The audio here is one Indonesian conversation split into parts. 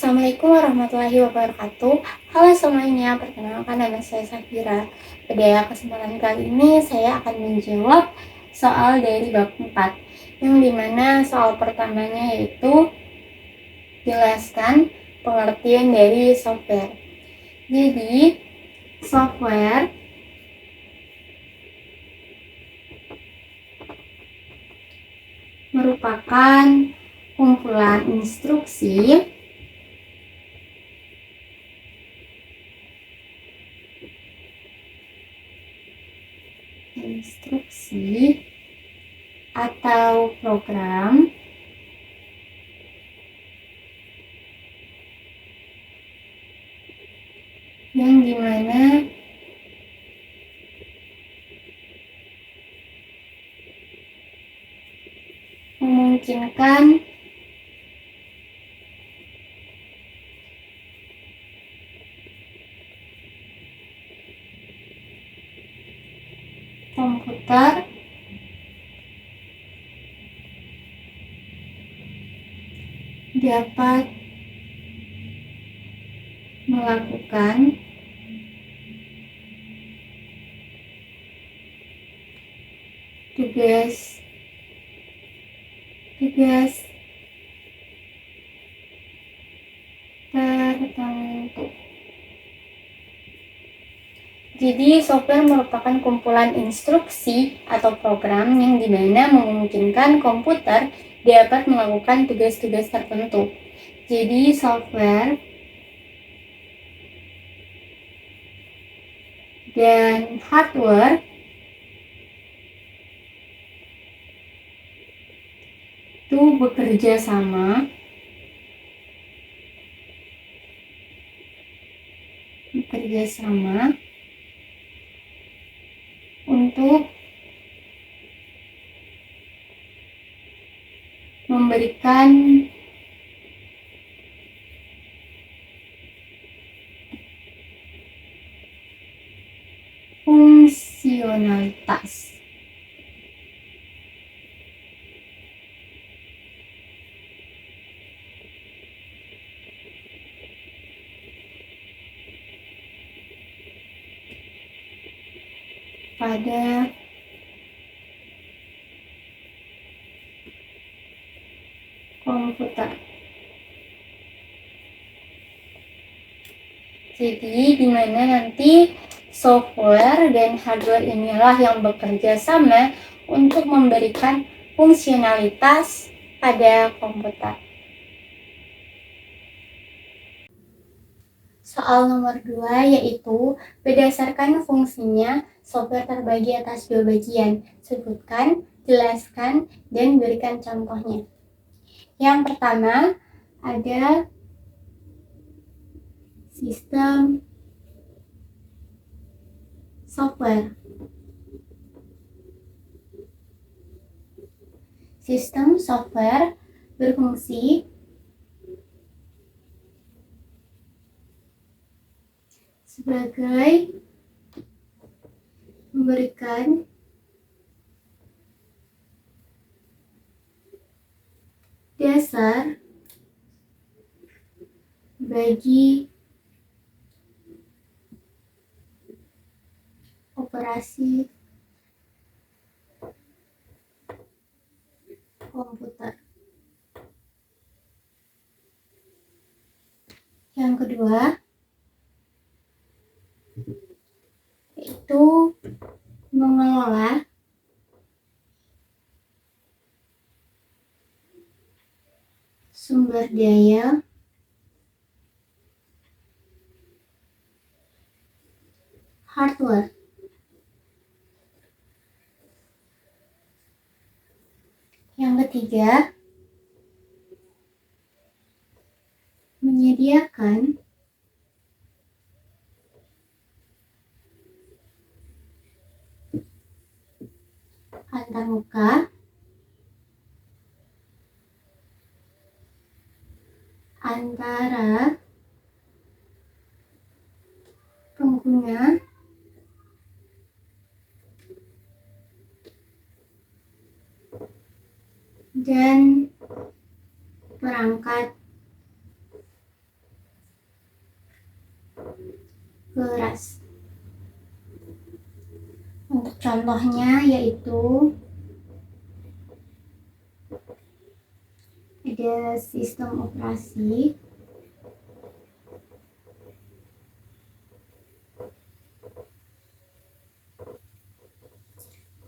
Assalamualaikum warahmatullahi wabarakatuh. Halo semuanya, perkenalkan nama saya Safira. Pada kesempatan kali ini saya akan menjawab soal dari bab 4, yang dimana soal pertamanya yaitu jelaskan pengertian dari software. Jadi, software merupakan kumpulan instruksi atau program yang dimana memungkinkan komputer dapat melakukan tugas tertentu. Jadi, software merupakan kumpulan instruksi atau program yang dimana memungkinkan komputer dapat melakukan tugas-tugas tertentu. Jadi, software dan hardware itu bekerja sama untuk memberikan fungsionalitas. Pada komputer. Jadi, di mana nanti software dan hardware inilah yang bekerja sama untuk memberikan fungsionalitas pada komputer. Soal nomor 2 yaitu berdasarkan fungsinya software terbagi atas 2 bagian. Sebutkan, jelaskan, dan berikan contohnya. Yang pertama ada sistem software. Sistem software berfungsi sebagai memberikan dasar bagi operasi komputer. Yang kedua yaitu mengelola sumber daya hardware. Yang ketiga, menyediakan antarmuka antara pengguna dan perangkat keras. Untuk contohnya yaitu ada sistem operasi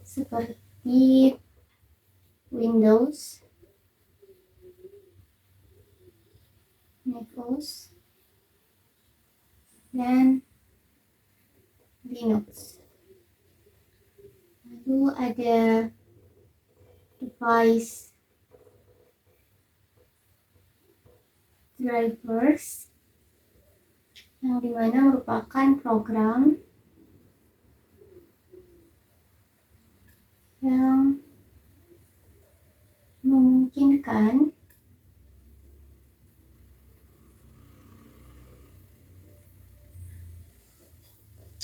seperti Windows, macOS, dan Linux. Lalu ada device drivers yang dimana merupakan program yang memungkinkan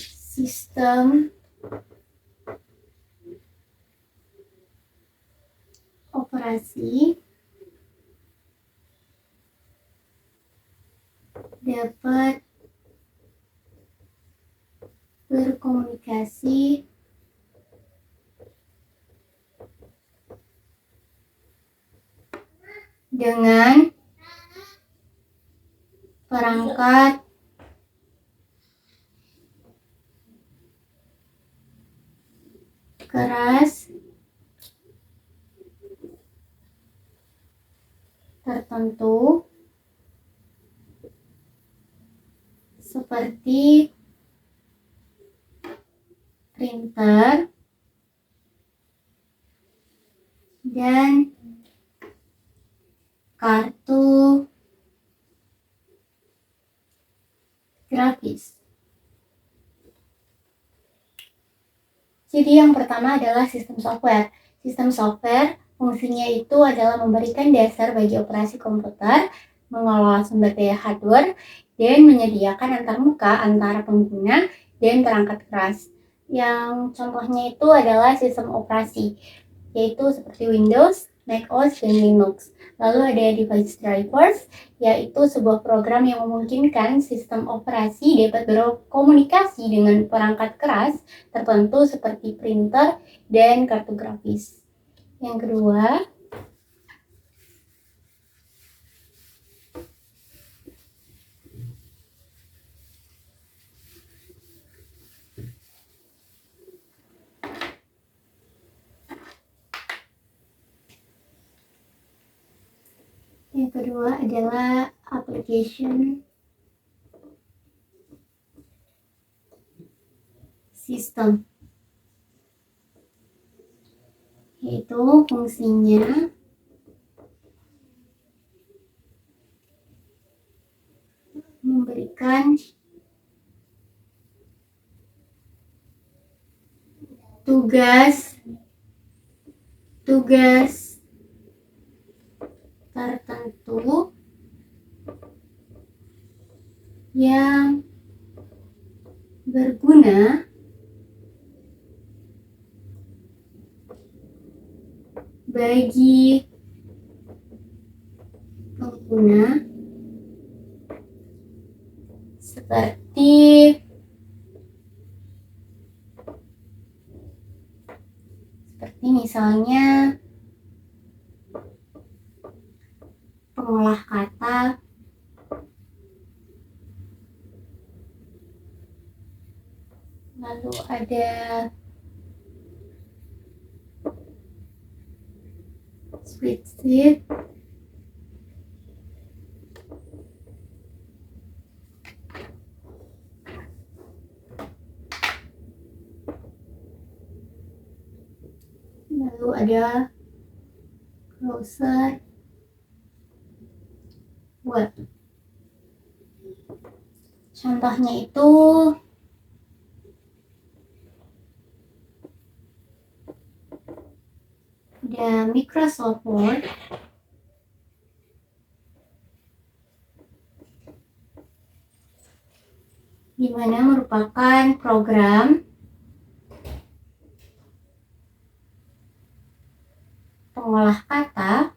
sistem operasi dapat berkomunikasi dengan perangkat keras tertentu seperti printer dan kartu grafis. Jadi yang pertama adalah sistem software. Sistem software fungsinya itu adalah memberikan dasar bagi operasi komputer, mengelola sumber daya hardware, dan menyediakan antarmuka antara pengguna dan perangkat keras. Yang contohnya itu adalah sistem operasi, yaitu seperti Windows, macOS, dan Linux. Lalu ada device drivers, yaitu sebuah program yang memungkinkan sistem operasi dapat berkomunikasi dengan perangkat keras tertentu seperti printer dan kartu grafis. Yang kedua, adalah application system, yaitu fungsinya memberikan tugas tertentu yang berguna bagi pengguna seperti misalnya pengolah kata, lalu ada spreadsheet, lalu ada browser web. Contohnya itu ada Microsoft Word, di mana merupakan program pengolah kata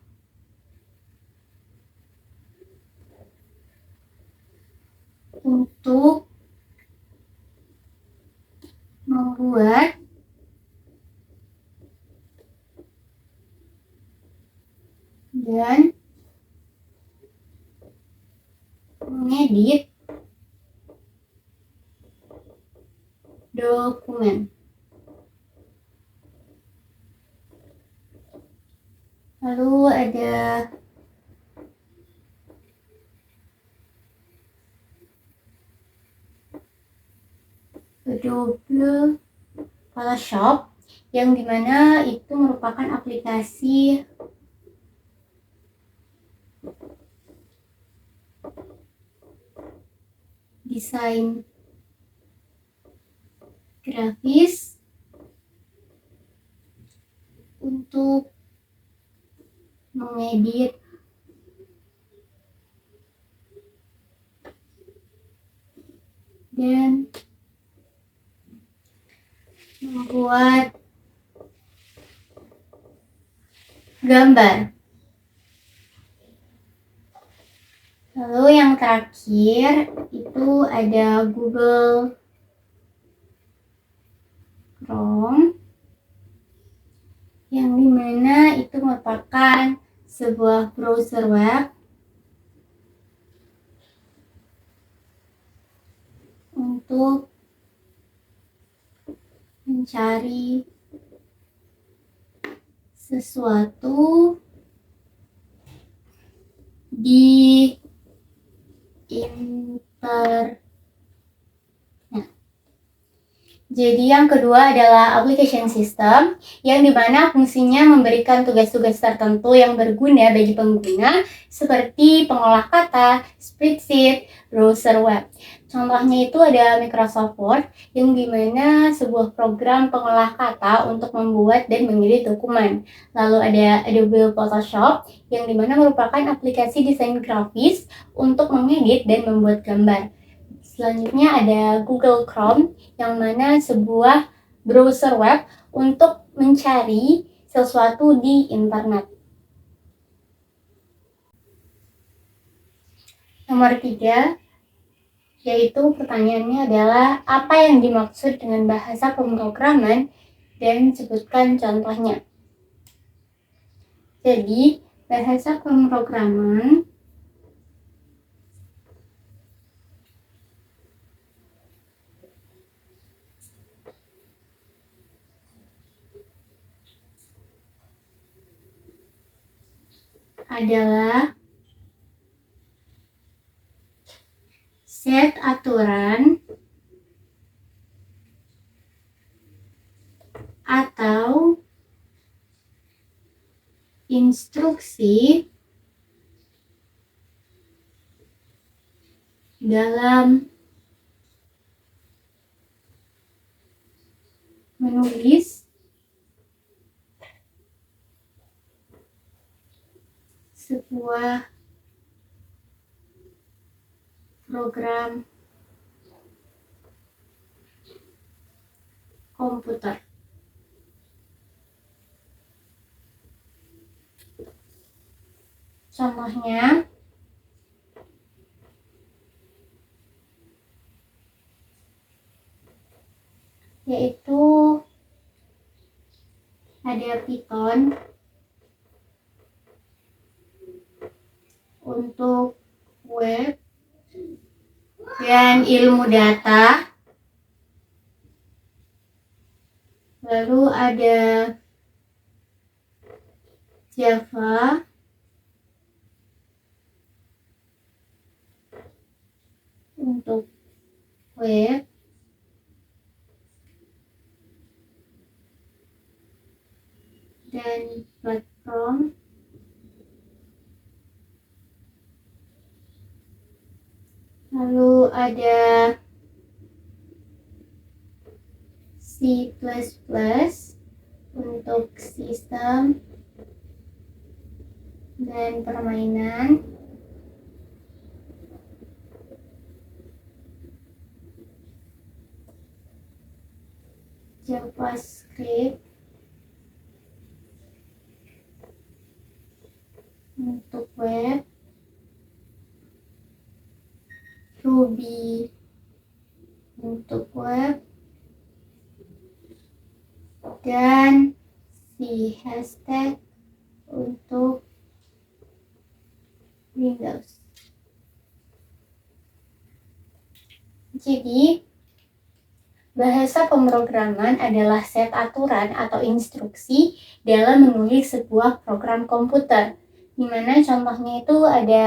untuk membuat dan mengedit dokumen. Lalu ada Adobe Photoshop yang dimana itu merupakan aplikasi desain grafis untuk mengedit dan membuat gambar. Lalu yang terakhir itu ada Google Chrome yang dimana itu merupakan sebuah browser web untuk mencari sesuatu di internet. Jadi yang kedua adalah application system, yang dimana fungsinya memberikan tugas-tugas tertentu yang berguna bagi pengguna, seperti pengolah kata, spreadsheet, browser web. Contohnya itu ada Microsoft Word, yang dimana sebuah program pengolah kata untuk membuat dan mengedit dokumen. Lalu ada Adobe Photoshop, yang dimana merupakan aplikasi desain grafis untuk mengedit dan membuat gambar. Selanjutnya ada Google Chrome, yang mana sebuah browser web untuk mencari sesuatu di internet. Nomor 3, yaitu pertanyaannya adalah apa yang dimaksud dengan bahasa pemrograman dan sebutkan contohnya. Jadi, bahasa pemrograman adalah set aturan atau instruksi dalam menulis sebuah program komputer. Contohnya, yaitu ada Python untuk web dan ilmu data. Lalu ada Java untuk web dan platform. Lalu ada C++ untuk sistem dan permainan. JavaScript untuk web, Ruby untuk web, dan si hashtag untuk Windows. Jadi, bahasa pemrograman adalah set aturan atau instruksi dalam menulis sebuah program komputer, di mana contohnya itu ada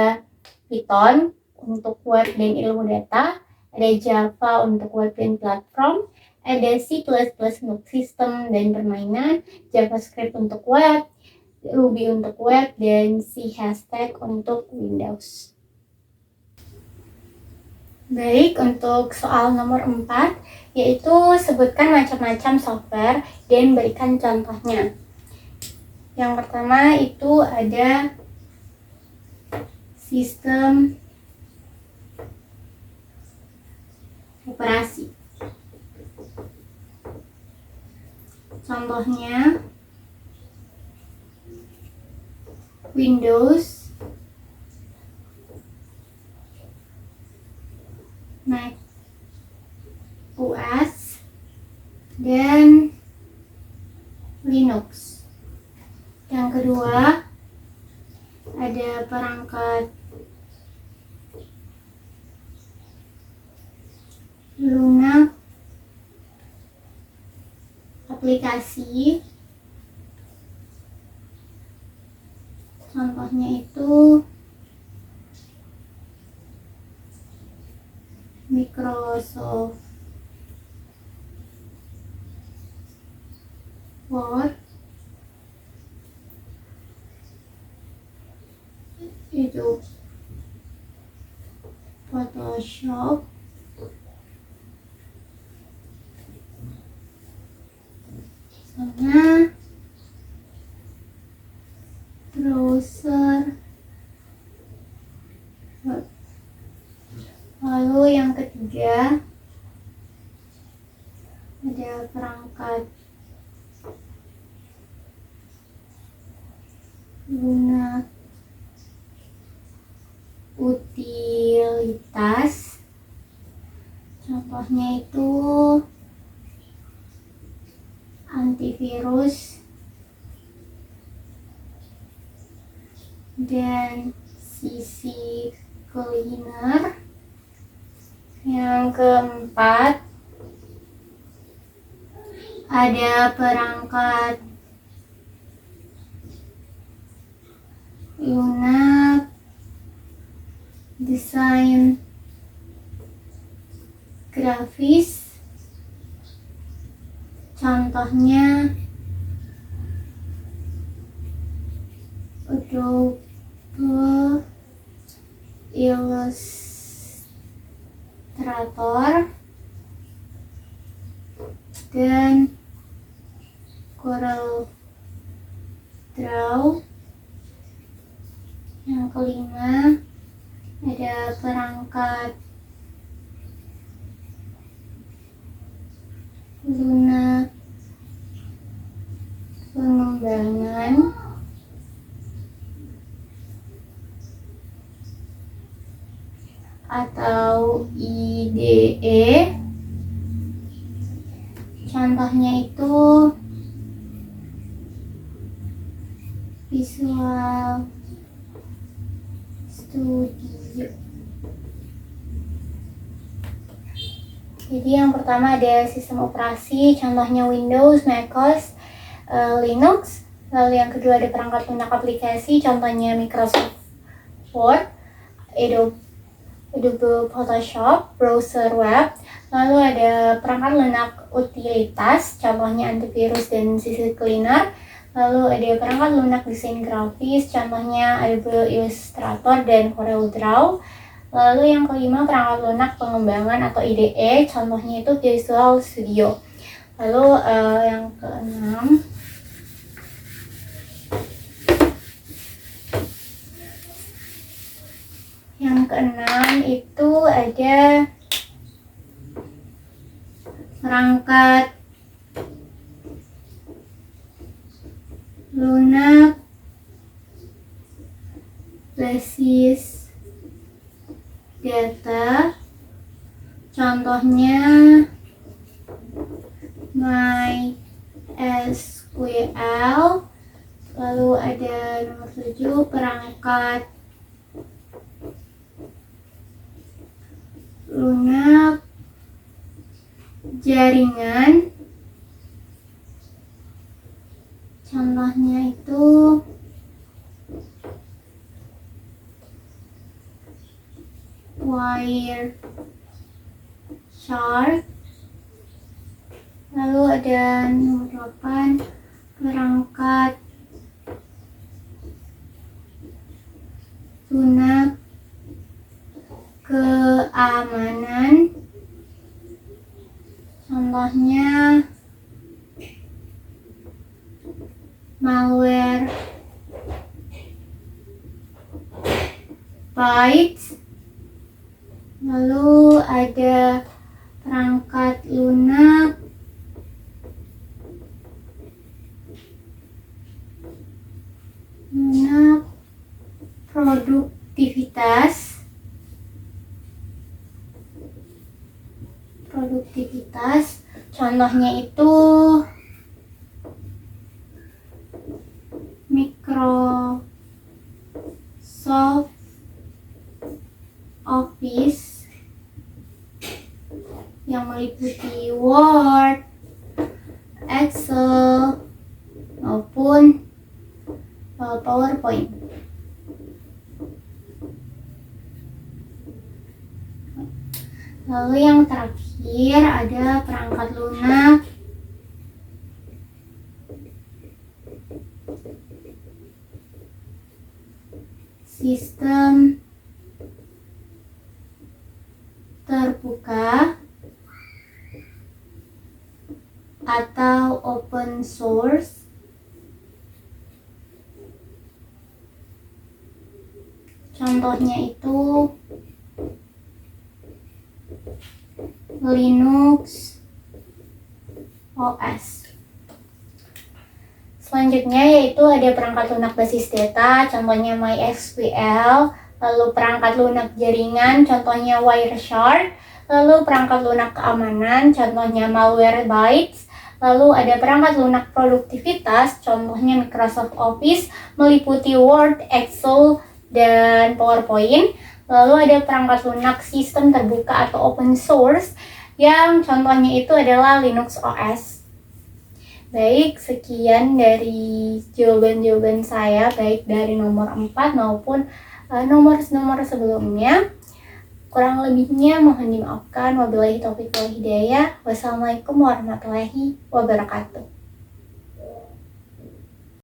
Python untuk web dan ilmu data, ada Java untuk web dan platform, ada C++ untuk sistem dan permainan, JavaScript untuk web, Ruby untuk web, dan C# untuk Windows. Baik, untuk soal nomor 4, yaitu sebutkan macam-macam software dan berikan contohnya. Yang pertama itu ada sistem operasi. Contohnya Windows, Mac OS, dan Linux. Yang kedua ada perangkat lunak aplikasi. Contohnya itu Microsoft Word, itu Photoshop, sama browser web. Lalu yang ketiga ada perangkat lunak utilitas. Contohnya itu antivirus dan CC cleaner. Yang keempat ada perangkat lunak desain grafis. Contohnya Adobe Illustrator dan Corel Draw. Yang kelima ada perangkat lunak pengembangan atau IDE. Contohnya itu Visual Studio. Jadi yang pertama ada sistem operasi, contohnya Windows, macOS, Linux. Lalu yang kedua ada perangkat lunak aplikasi, contohnya Microsoft Word, Adobe Photoshop, browser web. Lalu ada perangkat lunak utilitas, contohnya antivirus dan CC cleaner. Lalu ada perangkat lunak desain grafis, contohnya Adobe Illustrator dan Corel Draw. Lalu yang kelima perangkat lunak pengembangan atau IDE, contohnya itu Visual Studio. Lalu yang keenam itu ada perangkat lunak basis data, contohnya MySQL MySQL. Lalu ada nomor 7, perangkat lunak jaringan. Contohnya itu Wireshark. Lalu ada nomor 8, perangkat lunak keamanan. Contohnya Malwarebytes. Lalu ada perangkat lunak produktivitas. Contohnya itu Microsoft Office yang meliputi Word, Excel, maupun PowerPoint. Lalu yang terakhir ada perangkat lunak sistem terbuka atau open source. Contohnya itu Linux OS. Selanjutnya yaitu ada perangkat lunak basis data, contohnya MySQL. Lalu perangkat lunak jaringan, contohnya Wireshark. Lalu perangkat lunak keamanan, contohnya Malwarebytes. Lalu ada perangkat lunak produktivitas, contohnya Microsoft Office, meliputi Word, Excel, dan PowerPoint. Lalu ada perangkat lunak sistem terbuka atau open source, yang contohnya itu adalah Linux OS. Baik, sekian dari jawaban-jawaban saya, baik dari nomor 4 maupun nomor-nomor sebelumnya. Kurang lebihnya mohon dimaafkan. Wabillahi taufiq wal hidayah. Wassalamualaikum warahmatullahi wabarakatuh.